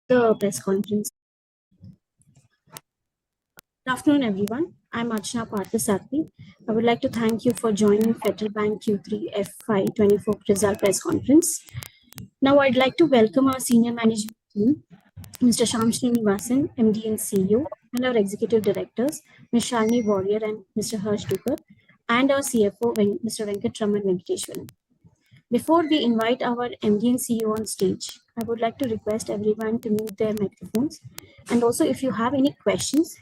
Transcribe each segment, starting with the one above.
the press conference. Good afternoon, everyone. I'm Archana Parthasarathy. I would like to thank you for joining Federal Bank Q3 FY24 result press conference. Now, I'd like to welcome our senior management team, Mr. Shyam Srinivasan, MD and CEO, and our executive directors, Ms. Shalini Warrior and Mr. Harsh Dukar, and our CFO, Mr. Venkatraman Venkateshwaran. Before we invite our MD and CEO on stage, I would like to request everyone to mute their microphones. And also, if you have any questions,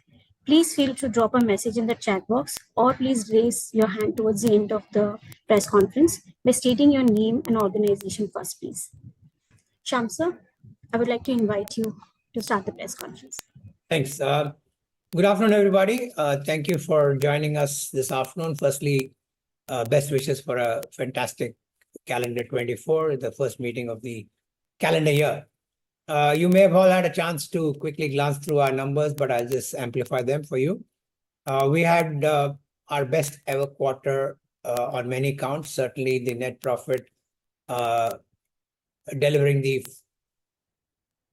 please feel to drop a message in the chat box or please raise your hand towards the end of the press conference by stating your name and organization first, please. Shyam sir, I would like to invite you to start the press conference. Thanks. Good afternoon, everybody. Thank you for joining us this afternoon. Firstly, best wishes for a fantastic calendar 24, the first meeting of the calendar year. You may have all had a chance to quickly glance through our numbers, but I'll just amplify them for you. We had our best ever quarter on many counts. Certainly the net profit delivering the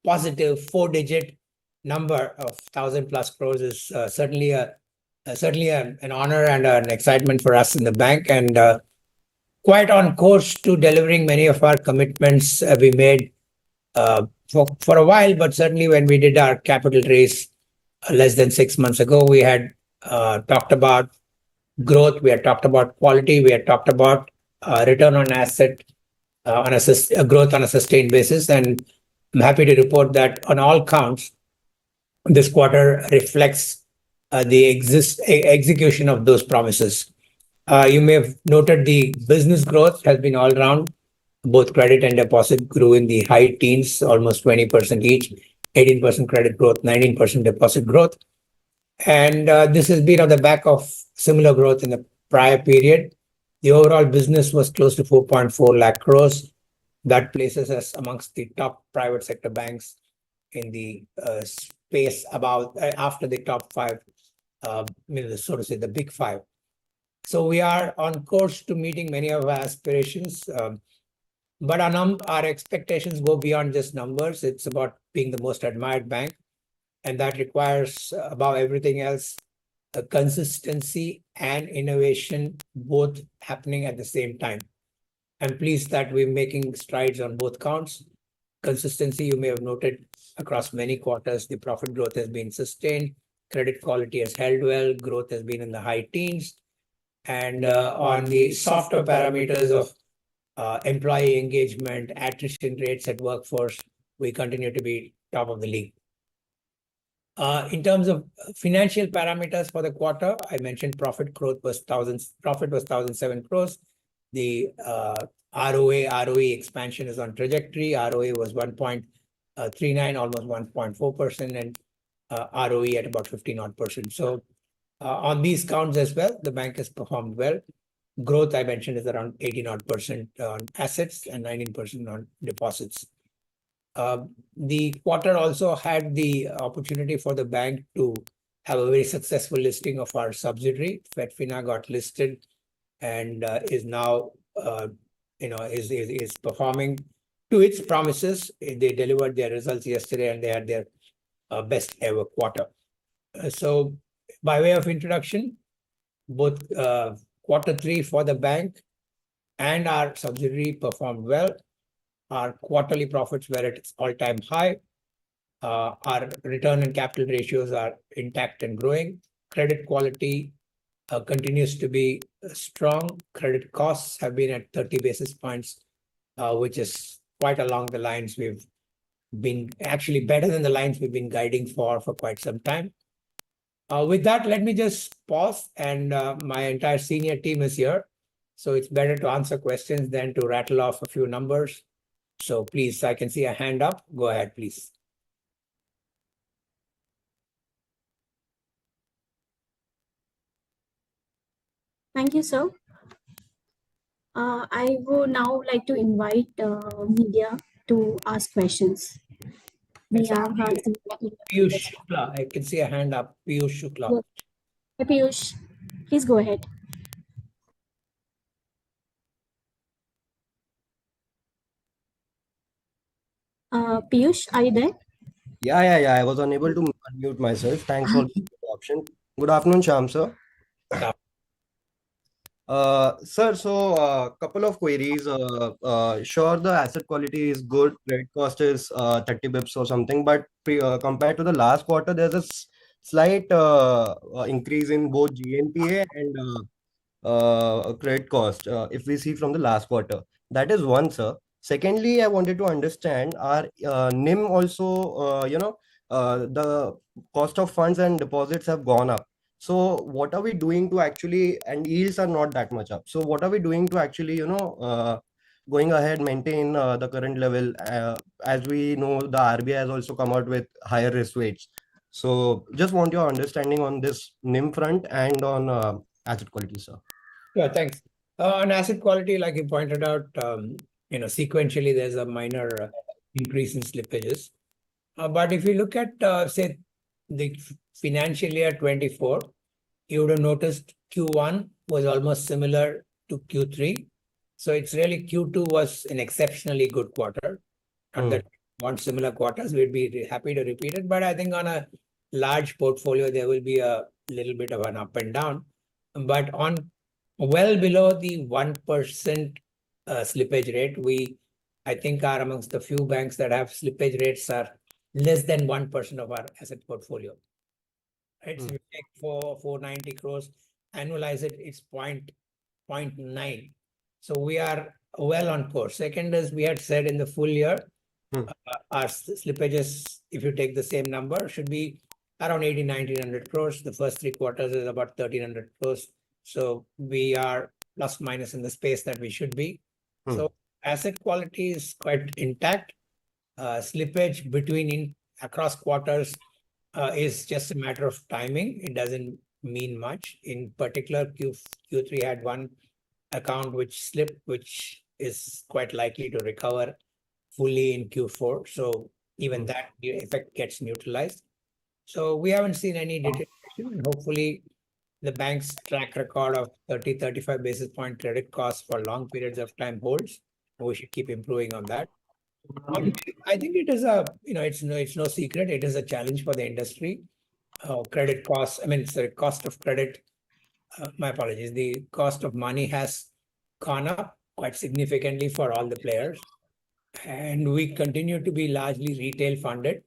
positive four-digit number of 1,000 plus crores is certainly an honor and an excitement for us in the bank, and quite on course to delivering many of our commitments we made for a while. But certainly when we did our capital raise less than 6 months ago, we had talked about growth, we had talked about quality, we had talked about return on asset on a growth on a sustained basis, and I'm happy to report that on all counts, this quarter reflects the execution of those promises. You may have noted the business growth has been all round. Both credit and deposit grew in the high teens, almost 20% each, 18% credit growth, 19% deposit growth. And this has been on the back of similar growth in the prior period. The overall business was close to 4.4 lakh crores. That places us amongst the top private sector banks in the space about after the top five, so to say, the big five. So we are on course to meeting many of our aspirations, but our expectations go beyond just numbers. It's about being the most admired bank, and that requires, above everything else, a consistency and innovation both happening at the same time. I'm pleased that we're making strides on both counts. Consistency, you may have noted across many quarters, the profit growth has been sustained, credit quality has held well, growth has been in the high teens, and on the softer parameters of employee engagement, attrition rates at workforce, we continue to be top of the league. In terms of financial parameters for the quarter, I mentioned profit was 1,007 crores. The ROA, ROE expansion is on trajectory. ROA was 1.39, almost 1.4%, and ROE at about 15%. So on these counts as well, the bank has performed well. Growth, I mentioned, is around 18% on assets and 19% on deposits. The quarter also had the opportunity for the bank to have a very successful listing of our subsidiary. FedFina got listed and is now, is performing to its promises. They delivered their results yesterday and they had their best ever quarter. So by way of introduction, both Q3 for the bank and our subsidiary performed well. Our quarterly profits were at its all-time high. Our return and capital ratios are intact and growing. Credit quality continues to be strong. Credit costs have been at 30 basis points, which is quite along the lines we've been actually better than the lines we've been guiding for quite some time. With that, let me just pause, and my entire senior team is here. So it's better to answer questions than to rattle off a few numbers. So please, I can see a hand up. Go ahead, please. Thank you, sir. I would now like to invite media to ask questions. We have Piyush Shukla. I can see a hand up. Piyush Shukla. Yes. Hey, Piyush, please go ahead. Piyush, are you there? Yeah. I was unable to unmute myself. Thanks for the option. Good afternoon, Sham, sir. Yeah. Sir, so couple of queries. Sure, the asset quality is good. Credit cost is 30 bips or something, but compared to the last quarter, there's a slight increase in both GNPA and credit cost if we see from the last quarter. That is one, sir. Secondly, I wanted to understand our NIM also, the cost of funds and deposits have gone up. So what are we doing to actually, and yields are not that much up. So what are we doing to actually, going ahead, maintain the current level? As we know, the RBI has also come out with higher risk weights. So just want your understanding on this NIM front and on asset quality, sir. Yeah, thanks. On asset quality, like you pointed out, sequentially, there's a minor increase in slippages. But if you look at, say, the financial year 24, you would have noticed Q1 was almost similar to Q3. So it's really Q2 was an exceptionally good quarter. And that want similar quarters, we'd be happy to repeat it. But I think on a large portfolio, there will be a little bit of an up and down. But on well below the 1% slippage rate, I think, are amongst the few banks that have slippage rates are less than 1% of our asset portfolio. Right? So if you take 490 crores, annualize it, it's 0.9. So we are well on course. Second is we had said in the full year, our slippages, if you take the same number, should be around 1,900 crores. The first 3 quarters is about 1,300 crores. So we are plus minus in the space that we should be. So asset quality is quite intact. Slippage across quarters is just a matter of timing. It doesn't mean much. In particular, Q3 had one account which slipped, which is quite likely to recover fully in Q4. So even that effect gets neutralized. So we haven't seen any deterioration, and hopefully the bank's track record of 35 basis point credit costs for long periods of time holds. We should keep improving on that. I think it is it's no secret. It is a challenge for the industry. Credit costs, it's the cost of credit. My apologies. The cost of money has gone up quite significantly for all the players. And we continue to be largely retail funded.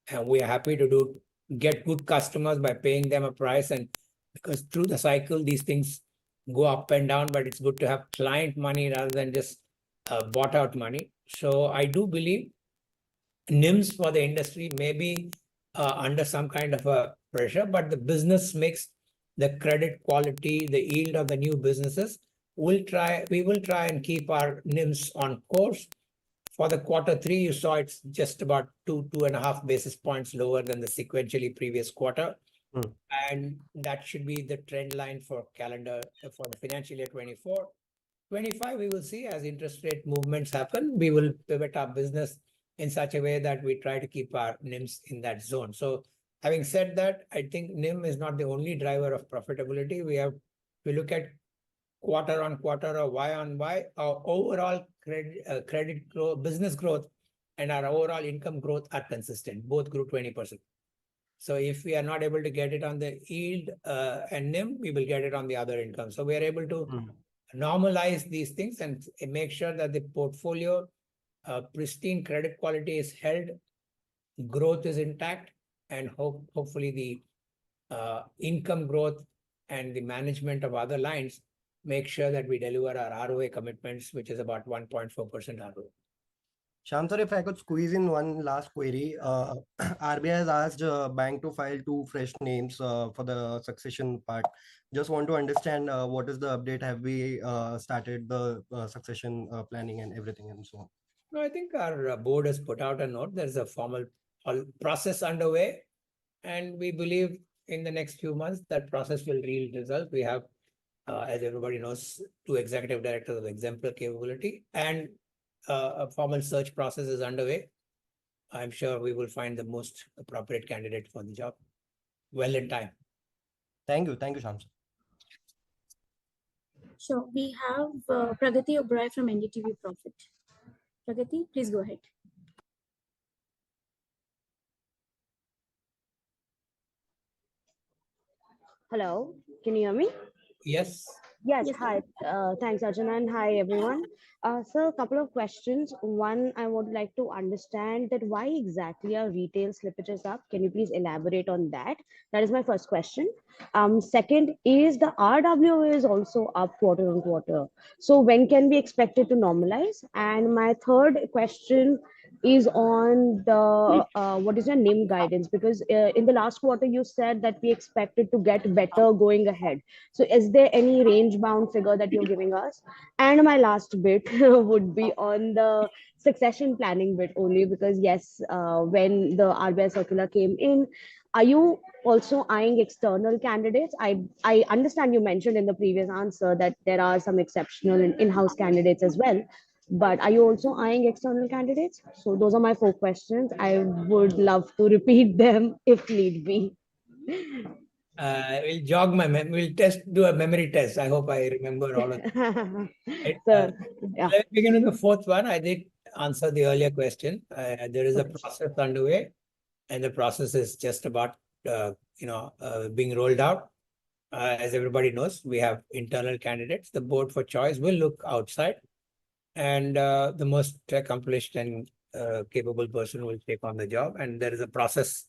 And we are happy to get good customers by paying them a price. And because through the cycle, these things go up and down, but it's good to have client money rather than just bought out money. So I do believe NIMs for the industry may be under some kind of a pressure, but the business mix, the credit quality, the yield of the new businesses, we will try and keep our NIMs on course. For the Q3, you saw it's just about 2.5 basis points lower than the sequentially previous quarter. And that should be the trend line for the financial year 24. 25, we will see as interest rate movements happen, we will pivot our business in such a way that we try to keep our NIMs in that zone. So having said that, I think NIM is not the only driver of profitability. We look at quarter on quarter or Y on Y, our overall credit growth, business growth, and our overall income growth are consistent. Both grew 20%. So if we are not able to get it on the yield and NIM, we will get it on the other income. So we are able to normalize these things and make sure that the portfolio pristine credit quality is held, growth is intact, and hopefully the income growth and the management of other lines make sure that we deliver our ROA commitments, which is about 1.4% ROA. Shyam sir, if I could squeeze in one last query. RBI has asked bank to file 2 fresh names for the succession part. Just want to understand what is the update? Have we started the succession planning and everything and so on? No, I think our board has put out a note. There's a formal process underway, and we believe in the next few months that process will yield results. We have, as everybody knows, 2 executive directors of exemplar capability, and a formal search process is underway. I'm sure we will find the most appropriate candidate for the job well in time. Thank you, Shyam sir. So we have Pragati Oberoi from NDTV Profit. Pragati, please go ahead. Hello, can you hear me? Yes. Yes, Yes, hi. Thanks, Arjuna, and hi, everyone. So, a couple of questions. One, I would like to understand that why exactly are retail slippages up? Can you please elaborate on that? That is my first question. Second, is the RWA is also up quarter on quarter. So, when can we expect it to normalize? And my third question is on the what is your NIM guidance? Because in the last quarter, you said that we expected to get better going ahead. So is there any range bound figure that you're giving us? And my last bit would be on the succession planning bit only because yes, when the RBI circular came in, are you also eyeing external candidates? I understand you mentioned in the previous answer that there are some exceptional in-house candidates as well. But are you also eyeing external candidates? So those are my four questions. I would love to repeat them if need be. We'll jog my we'll do a memory test. I hope I remember all of it. So, yeah. Let me begin with the fourth one. I did answer the earlier question. There is a Okay. process underway, and the process is just about being rolled out. As everybody knows, we have internal candidates. The board for choice will look outside, and the most accomplished and capable person will take on the job. And there is a process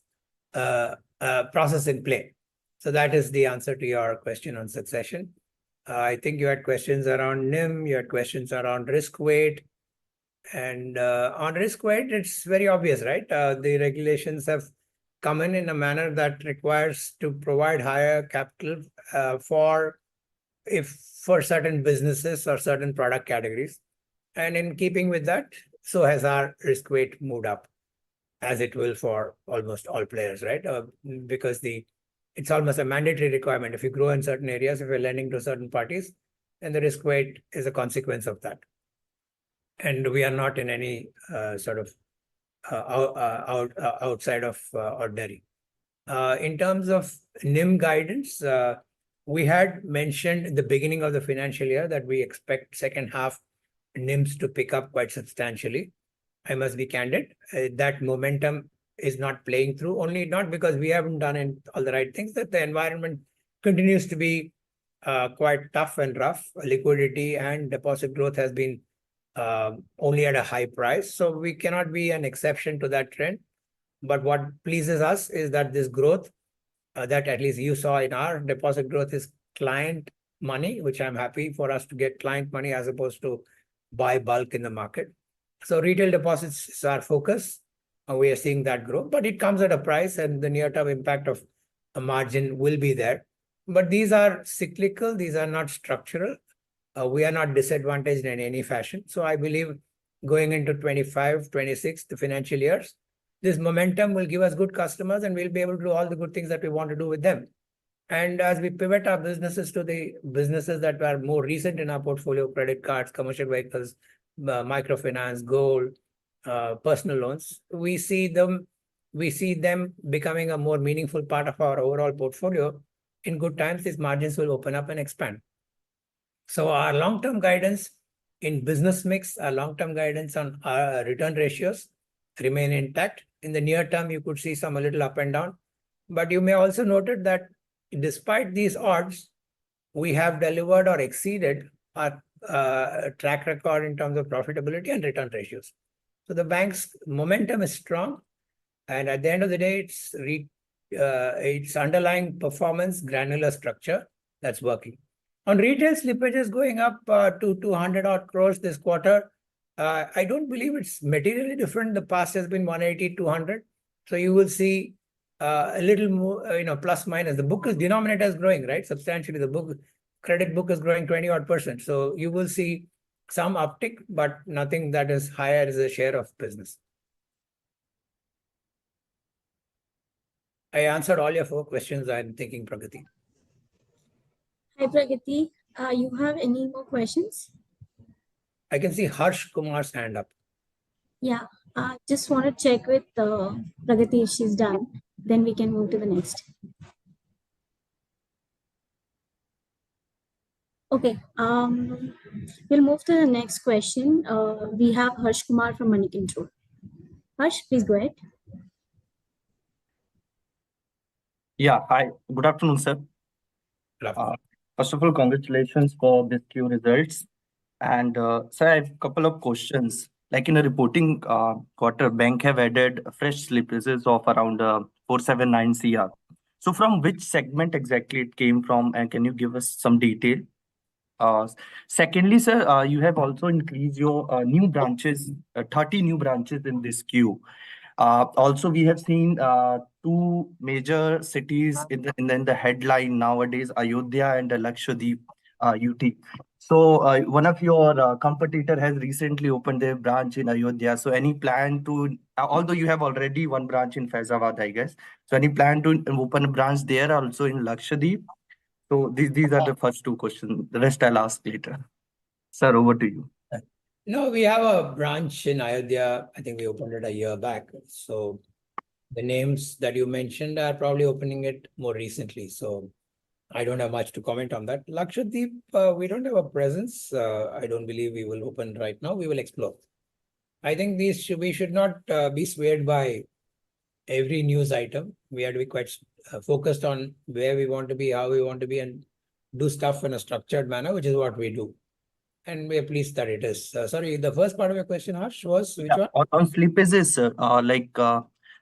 in play. So that is the answer to your question on succession. I think you had questions around NIM, you had questions around risk weight. And on risk weight, it's very obvious, right? The regulations have come in a manner that requires to provide higher capital for certain businesses or certain product categories. And in keeping with that, so has our risk weight moved up, as it will for almost all players, right? Because it's almost a mandatory requirement. If you grow in certain areas, if you're lending to certain parties, then the risk weight is a consequence of that. And we are not in any sort of outside of ordinary. In terms of NIM guidance, we had mentioned in the beginning of the financial year that we expect second half NIMs to pick up quite substantially. I must be candid. That momentum is not playing through, only not because we haven't done all the right things, that the environment continues to be quite tough and rough. Liquidity and deposit growth has been only at a high price. So we cannot be an exception to that trend. But what pleases us is that this growth that at least you saw in our deposit growth is client money, which I'm happy for us to get client money as opposed to buy bulk in the market. So retail deposits is our focus. We are seeing that grow, but it comes at a price, and the near-term impact of a margin will be there. But these are cyclical, these are not structural. We are not disadvantaged in any fashion. So I believe going into 25, 26, the financial years, this momentum will give us good customers and we'll be able to do all the good things that we want to do with them. And as we pivot our businesses to the businesses that are more recent in our portfolio, credit cards, commercial vehicles, microfinance, gold, personal loans, we see them becoming a more meaningful part of our overall portfolio. In good times, these margins will open up and expand. So our long-term guidance in business mix, our long-term guidance on our return ratios remain intact. In the near term, you could see some a little up and down. But you may also note that despite these odds, we have delivered or exceeded our track record in terms of profitability and return ratios. So the bank's momentum is strong. And at the end of the day, it's underlying performance, granular structure that's working. On retail slippages going up to 200 odd crores this quarter, I don't believe it's materially different. The past has been 180, 200. So you will see a little more, plus minus. The book is denominator is growing, right? Substantially. The credit book is growing 20 odd %. So you will see some uptick, but nothing that is higher as a share of business. I answered all your 4 questions, I'm thinking, Pragati. Hi, Pragati. You have any more questions? I can see Harsh Kumar's hand up. Yeah, just want to check with Pragati if she's done. Then we can move to the next. Okay, we'll move to the next question. We have Harsh Kumar from Money Control. Harsh, please go ahead. Yeah, hi. Good afternoon, sir. Good afternoon. First of all, congratulations for this Q results. And sir, I have a couple of questions. Like in a reporting quarter, bank have added fresh slippages of around 479 CR. So from which segment exactly it came from, and can you give us some detail? Uh, Secondly, sir, you have also increased your new branches, 30 new branches in this queue. Also, we have seen two major cities in the headline nowadays, Ayodhya and Lakshadweep UT. So one of your competitor has recently opened their branch in Ayodhya. So any plan to, although you have already one branch in Faizabad, I guess. So any plan to open a branch there also in Lakshadweep? So these are the first two questions. The rest I'll ask later. Sir, over to you. No, we have a branch in Ayodhya. I think we opened it a year back. So the names that you mentioned are probably opening it more recently. So I don't have much to comment on that. Lakshadweep, we don't have a presence. I don't believe we will open right now. We will explore. I think we should not be swayed by every news item. We have to be quite focused on where we want to be, how we want to be, and do stuff in a structured manner, which is what we do. And we are pleased that it is. Sorry, the first part of your question, Harsh, was which one? On slippages, sir,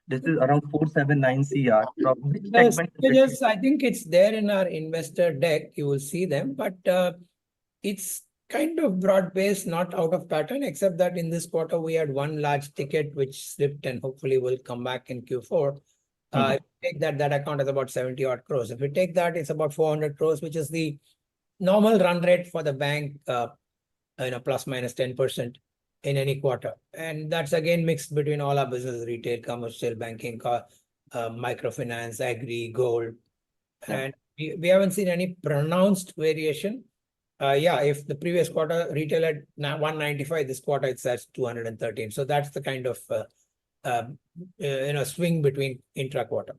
this is around 479 CR. From which The segment? slippages, I think it's there in our investor deck. You will see them, but it's kind of broad-based, not out of pattern, except that in this quarter we had one large ticket which slipped and hopefully will come back in Q4. If you take that account is about 70 odd crores. If you take that, it's about 400 crores, which is the normal run rate for the bank, plus minus 10% in any quarter. And that's again mixed between all our business, retail, commercial, banking, microfinance, agri, gold. And we haven't seen any pronounced variation. If the previous quarter retail at 195, this quarter it's at 213. So that's the kind of swing between interquarter.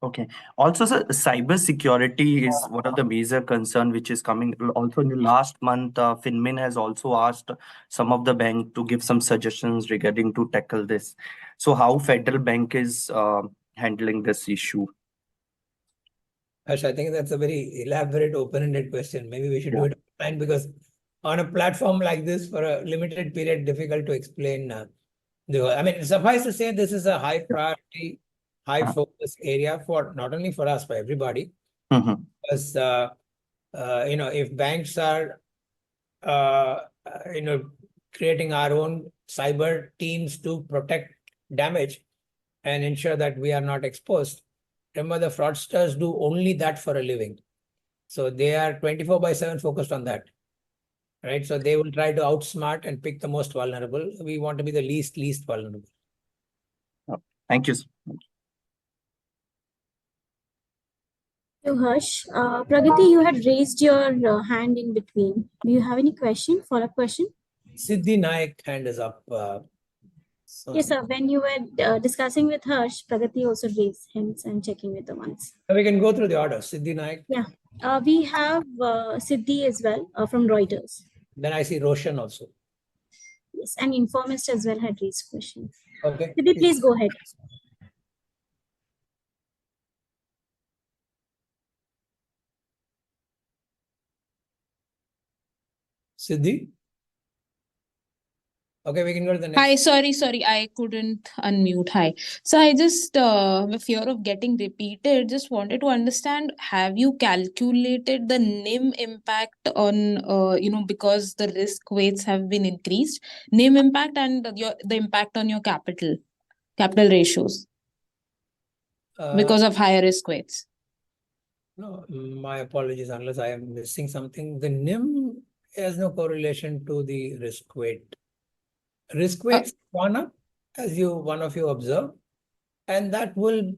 Okay. Also, sir, cyber security is one of the major concern which is coming. Also, in the last month, FinMin has also asked some of the bank to give some suggestions regarding to tackle this. So, how Federal Bank is handling this issue? Ash, I think that's a very elaborate, open-ended question. Maybe we should do it offline, because on a platform like this for a limited period, difficult to explain. Suffice to say, this is a high priority, high focus area for not only for us, for everybody. Because if banks are creating our own cyber teams to protect damage and ensure that we are not exposed. Remember, the fraudsters do only that for a living. So they are 24/7 focused on that. Right? So they will try to outsmart and pick the most vulnerable. We want to be the least vulnerable. Thank you. So Harsh, Pragati, you had raised your hand in between. Do you have any follow-up question? Siddhi Naik hand is up. Yes, sir. When you were discussing with Harsh, Pragati also raised hands. I'm checking with the ones. We can go through the order. Siddhi Naik. Yeah. We have Siddhi as well from Reuters. Then I see Roshan also. Yes, and Informist as well had raised questions. Okay. Siddhi, please go ahead. Siddhi? Okay, we can go to the next. Hi, sorry, I couldn't unmute. Hi. So I just, with fear of getting repeated, just wanted to understand, have you calculated the NIM impact on, because the risk weights have been increased, NIM impact and the impact on your capital ratios because of higher risk weights? No, my apologies unless I am missing something. The NIM has no correlation to the risk weight. Risk weights gone up, as one of you observed, and that will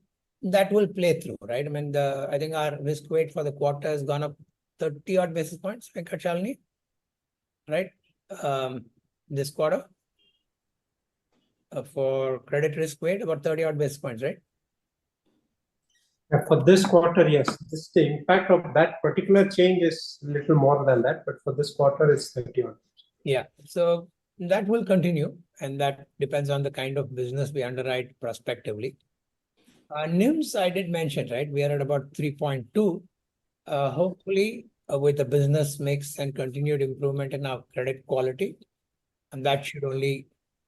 play through, right? I think our risk weight for the quarter has gone up 30 odd basis points, Venkat Shalini, right? This quarter for credit risk weight about 30 odd basis points, right? Yeah, for this quarter, yes. The impact of that particular change is a little more than that, but for this quarter, it's 31. Yeah, so that will continue, and that depends on the kind of business we underwrite prospectively. NIMs, I did mention, right? We are at about 3.2. Hopefully, with the business mix and continued improvement in our credit quality, and that should only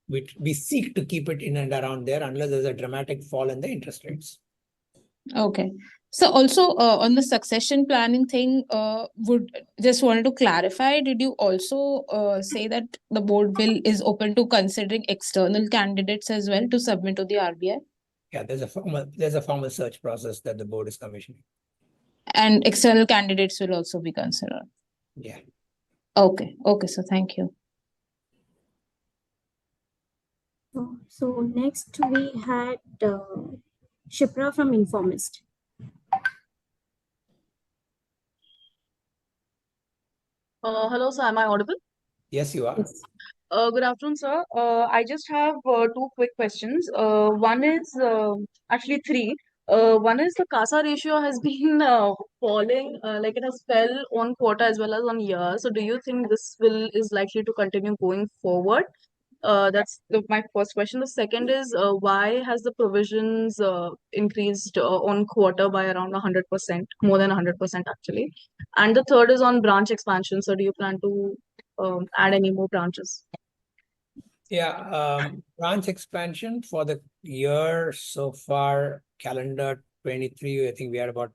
we seek to keep it in and around there unless there's a dramatic fall in the interest rates. Okay. So also on the succession planning thing, would just wanted to clarify, did you also say that the board is open to considering external candidates as well to submit to the RBI? Yeah, there's a formal search process that the board is commissioning. And external candidates will also be considered. Yeah. Okay. Okay, so thank you. So next we had Shipra from Informist. Hello, sir. Am I audible? Yes, you are. Yes. Good afternoon, sir. I just have two quick questions. One is actually three. One is the CASA ratio has been falling, like it has fell on quarter as well as on year. So, do you think this is likely to continue going forward? That's my first question. The second is why has the provisions increased on quarter by around 100%, more than 100% actually? And the third is on branch expansion. So, do you plan to add any more branches? Yeah, branch expansion for the year so far, calendar 23, I think we are about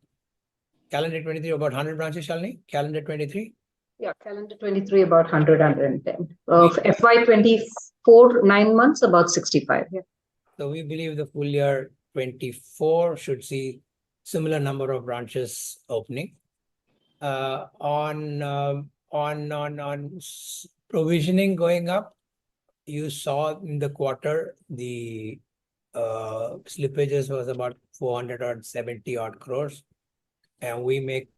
calendar 23, about 100 branches, Shalini? Calendar 23? Yeah, calendar 23, about 100, 110. FY24, 9 months, about 65. Yeah. So we believe the full year 24 should see similar number of branches opening. On provisioning going up, you saw in the quarter the slippages was about 470 odd crores, and we make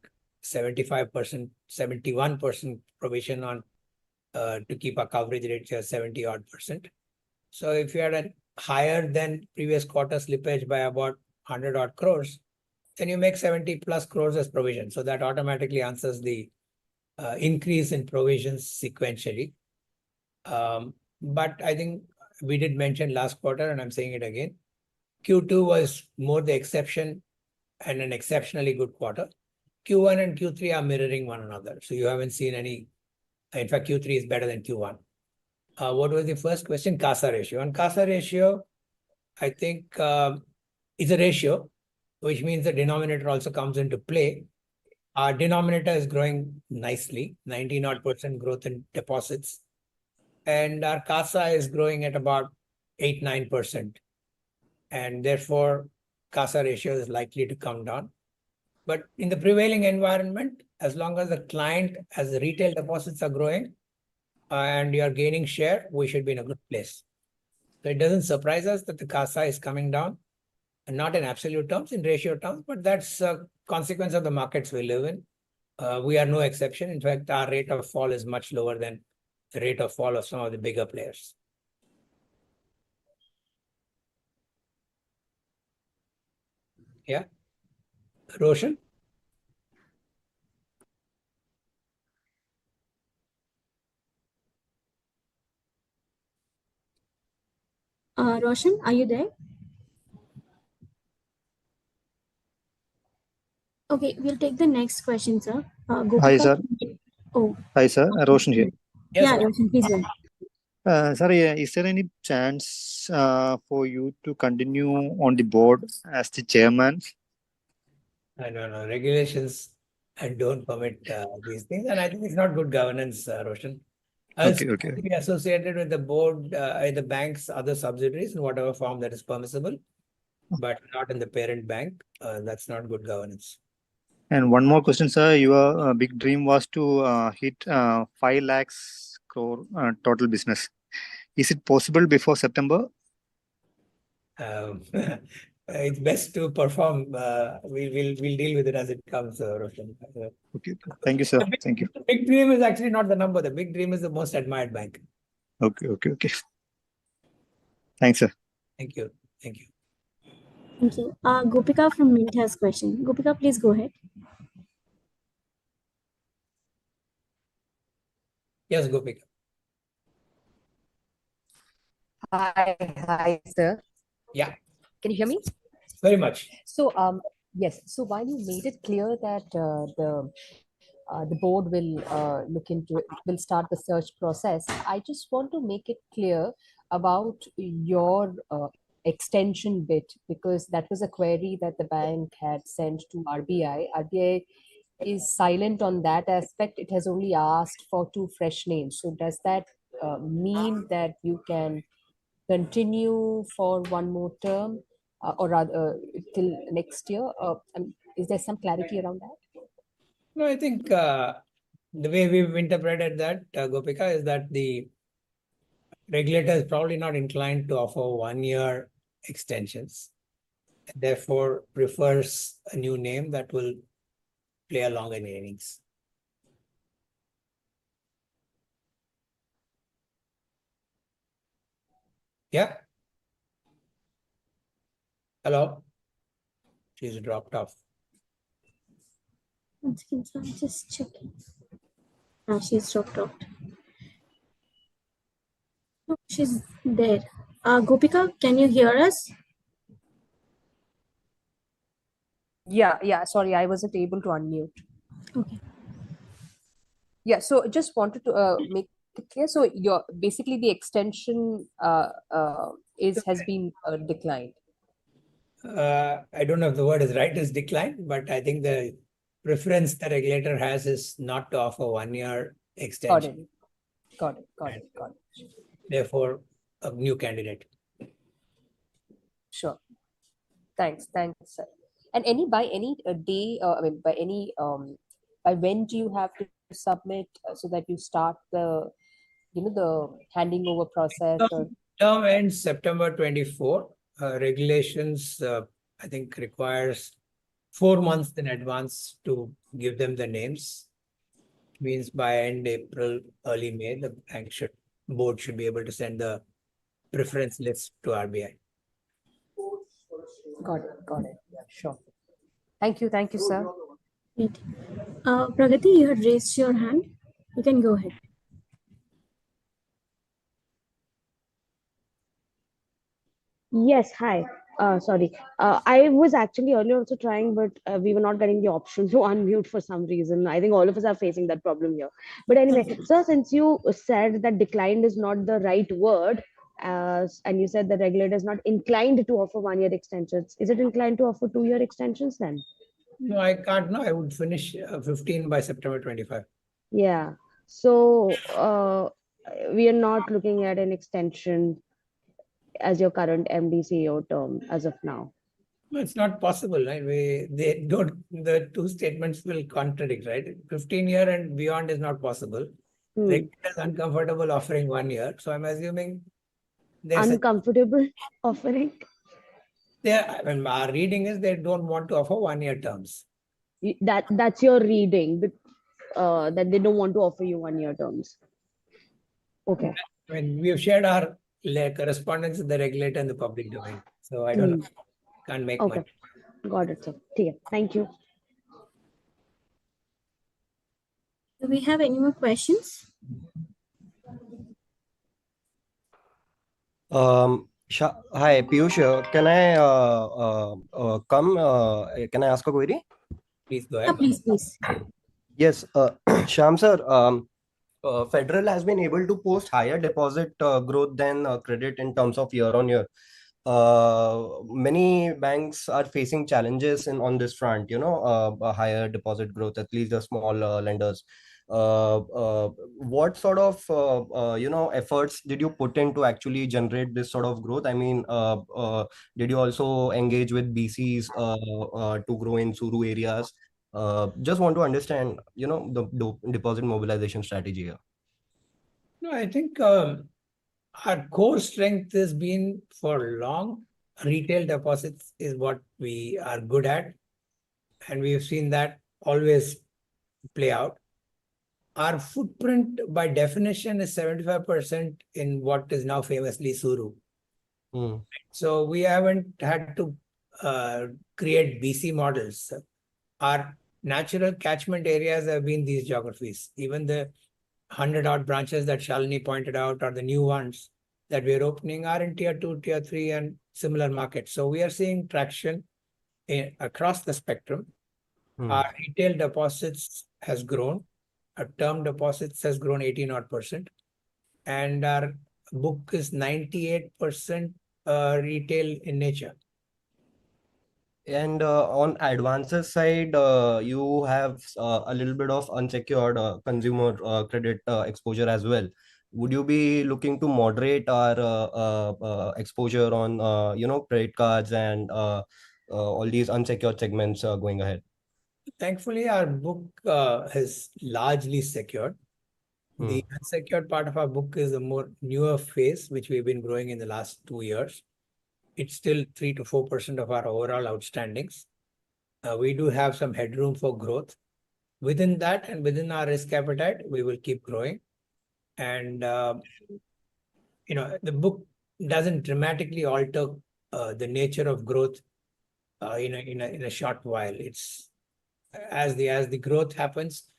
75%, 71% provision on to keep our coverage ratio 70 odd percent. So if you had a higher than previous quarter slippage by about 100 odd crores, then you make 70 plus crores as provision. So that automatically answers the increase in provisions sequentially. But I think we did mention last quarter, and I'm saying it again, Q2 was more the exception and an exceptionally good quarter. Q1 and Q3 are mirroring one another. So you haven't seen any, in fact, Q3 is better than Q1. What was the first question? CASA ratio. On CASA ratio, I think it's a ratio, which means the denominator also comes into play. Our denominator is growing nicely, 19% growth in deposits. And our CASA is growing at about 8-9%. And therefore, CASA ratio is likely to come down. But in the prevailing environment, as long as the client, as the retail deposits are growing and you're gaining share, we should be in a good place. So it doesn't surprise us that the CASA is coming down, and not in absolute terms, in ratio terms, but that's a consequence of the markets we live in. We are no exception. In fact, our rate of fall is much lower than the rate of fall of some of the bigger players. Yeah. Roshan? Roshan, are you there? Okay, we'll take the next question, sir. Hi, sir. Oh. Hi, sir. Roshan here. Yes, yeah, Roshan, please go ahead. Sorry, is there any chance for you to continue on the board as the chairman? No. Regulations and don't permit these things. And I think it's not good governance, Roshan. Okay. Be associated with the board, the bank's other subsidiaries in whatever form that is permissible, but not in the parent bank. That's not good governance. And one more question, sir. Your big dream was to hit 5 lakhs crore total business. Is it possible before September? It's best to perform. We'll deal with it as it comes, Roshan. Okay. Thank you, sir. Thank you. The big dream is actually not the number. The big dream is the most admired bank. Okay. Thanks, sir. Thank you. Thank you. Gopika from Mint has question. Gopika, please go ahead. Yes, Gopika. Hi, sir. Yeah. Can you hear me? Very much. So, Yes. So while you made it clear that the board will look into it, will start the search process, I just want to make it clear about your extension bit, because that was a query that the bank had sent to RBI. RBI is silent on that aspect. It has only asked for two fresh names. So does that mean that you can continue for one more term, or rather till next year? Is there some clarity around that? No, I think the way we've interpreted that, Gopika, is that the regulator is probably not inclined to offer 1 year extensions, and therefore prefers a new name that will play a longer innings. Yeah. Hello. She's dropped off. One second, sir. Just checking. Now she's dropped out. No, she's there. Gopika, can you hear us? Yeah. Sorry, I wasn't able to unmute. Okay. Yeah, so just wanted to make it clear. So your basically the extension has been declined. I don't know if the word is right, is declined, but I think the preference the regulator has is not to offer 1 year extension. Got it. Therefore, a new candidate. Sure. Thanks, sir. And by any day, I mean, by when do you have to submit so that you start the handing over process? Or Term ends September 24. Regulations, I think, requires 4 months in advance to give them the names. Means by end April, early May, the board should be able to send the preference list to RBI. got it. Yeah, sure. Thank you, sir. Great. Pragati, you had raised your hand. You can go ahead. Yes, hi. Sorry. I was actually earlier also trying, but we were not getting the option to unmute for some reason. I think all of us are facing that problem here. But anyway, so since you said that declined is not the right word, and you said the regulator is not inclined to offer 1 year extensions, is it inclined to offer 2 year extensions then? No, I can't. No, I would finish 15 by September 25. Yeah. So we are not looking at an extension as your current MD CEO term as of now. No, it's not possible, right? The two statements will contradict, right? 15 year and beyond is not possible. Regulator is uncomfortable offering 1 year. So I'm assuming there's uncomfortable offering. Our reading is they don't want to offer 1 year terms. That's your reading, that they don't want to offer you 1 year terms. Okay. I mean, we have shared our correspondence with the regulator in the public domain. So I don't know. Can't make much. Got it, sir. Clear. Thank you. Do we have any more questions? Hi, Piyush. Can I can I ask a query? Please go ahead. Please. Yes, Shyam sir. Federal has been able to post higher deposit growth than credit in terms of year on year. Many banks are facing challenges on this front, a higher deposit growth, at least the small lenders. What sort of efforts did you put in to actually generate this sort of growth? I mean, did you also engage with BCs to grow in Suru areas? Just want to understand, the deposit mobilization strategy here. No, I think our core strength has been for long. Retail deposits is what we are good at. And we've seen that always play out. Our footprint by definition is 75% in what is now famously Suru. So we haven't had to create BC models. Our natural catchment areas have been these geographies. Even the 100-odd branches that Shalini pointed out, or the new ones that we're opening, are in tier 2, tier 3 and similar markets. So we are seeing traction. across the spectrum. Our retail deposits has grown. Our term deposits has grown 18% and our book is 98% retail in nature. And on advances side, you have a little bit of unsecured consumer credit exposure as well. Would you be looking to moderate our exposure on credit cards and all these unsecured segments going ahead? Thankfully, our book is largely secured. The unsecured part of our book is a more newer phase, which we've been growing in the last 2 years. It's still 3 to 4% of our overall outstandings. We do have some headroom for growth. Within that and within our risk appetite, we will keep growing. And the book doesn't dramatically alter the nature of growth in a short while. It's as the growth happens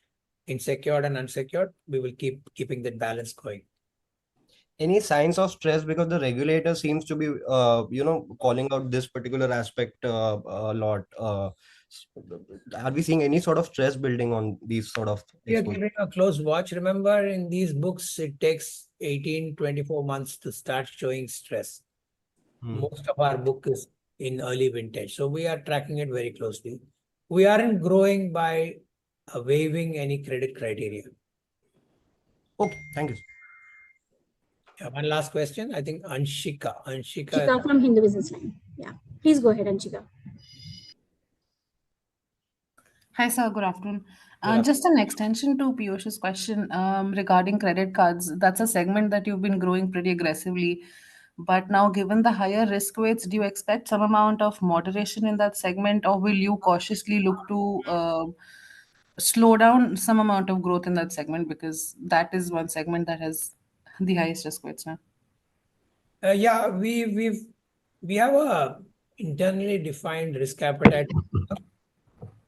in secured and unsecured, we will keeping that balance going. Any signs of stress, because the regulator seems to be calling out this particular aspect a lot? Are we seeing any sort of stress building on these sort of We are exposures? keeping a close watch. Remember, in these books, it takes 18-24 months to start showing stress. Most of our book is in early vintage, so we are tracking it very closely. We aren't growing by waiving any credit criteria. Okay, thank you. One last question. I think Anshika. Anshika from Hindu Business Line. Yeah, please go ahead, Anshika. Hi, sir. Good afternoon. Just an extension to Piyush's question regarding credit cards. That's a segment that you've been growing pretty aggressively. But now, given the higher risk weights, do you expect some amount of moderation in that segment, or will you cautiously look to slow down some amount of growth in that segment, because that is one segment that has the highest risk weights now? Yeah, we have a internally defined risk appetite,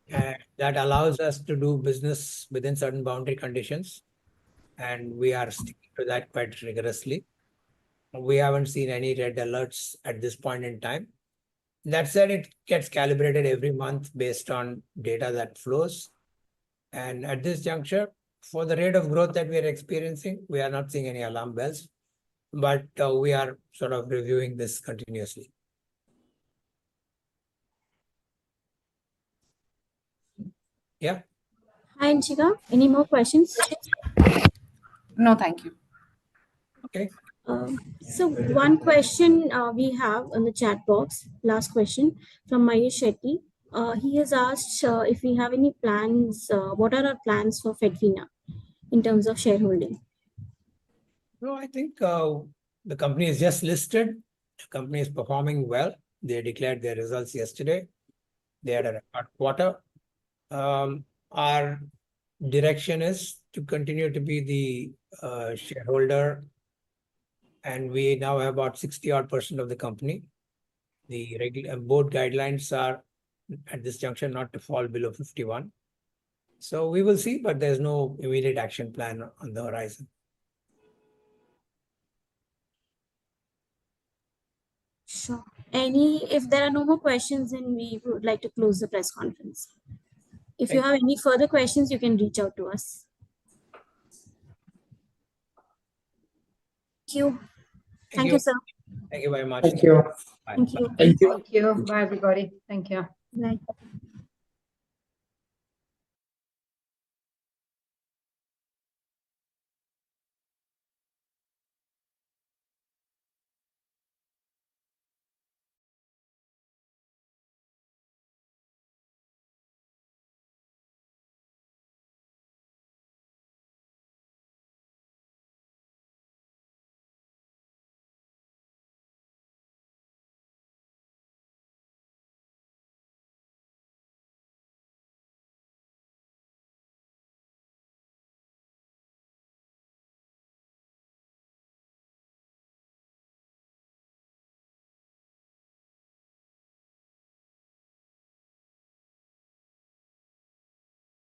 and that allows us to do business within certain boundary conditions, and we are sticking to that quite rigorously. We haven't seen any red alerts at this point in time. That said, it gets calibrated every month based on data that flows. And at this juncture, for the rate of growth that we are experiencing, we are not seeing any alarm bells, but we are sort of reviewing this continuously. Yeah. Hi, Anshika. Any more questions? No, thank you. Okay. So one question we have on the chat box, last question from Mahesh Shetty. He has asked if we have any plans, what are our plans for FedFina in terms of shareholding? No, I think the company is just listed. The company is performing well. They declared their results yesterday. They had a record quarter. Our direction is to continue to be the shareholder, and we now have about 60% of the company. The board guidelines are at this juncture not to fall below 51. So we will see, but there's no immediate action plan on the horizon. Sure. If there are no more questions, then we would like to close the press conference. If you have any further questions, you can reach out to us. Thank you. Thank you, sir. Thank you very much. Thank you. Bye. Thank you. Thank you. Bye, everybody. Thank you. Bye.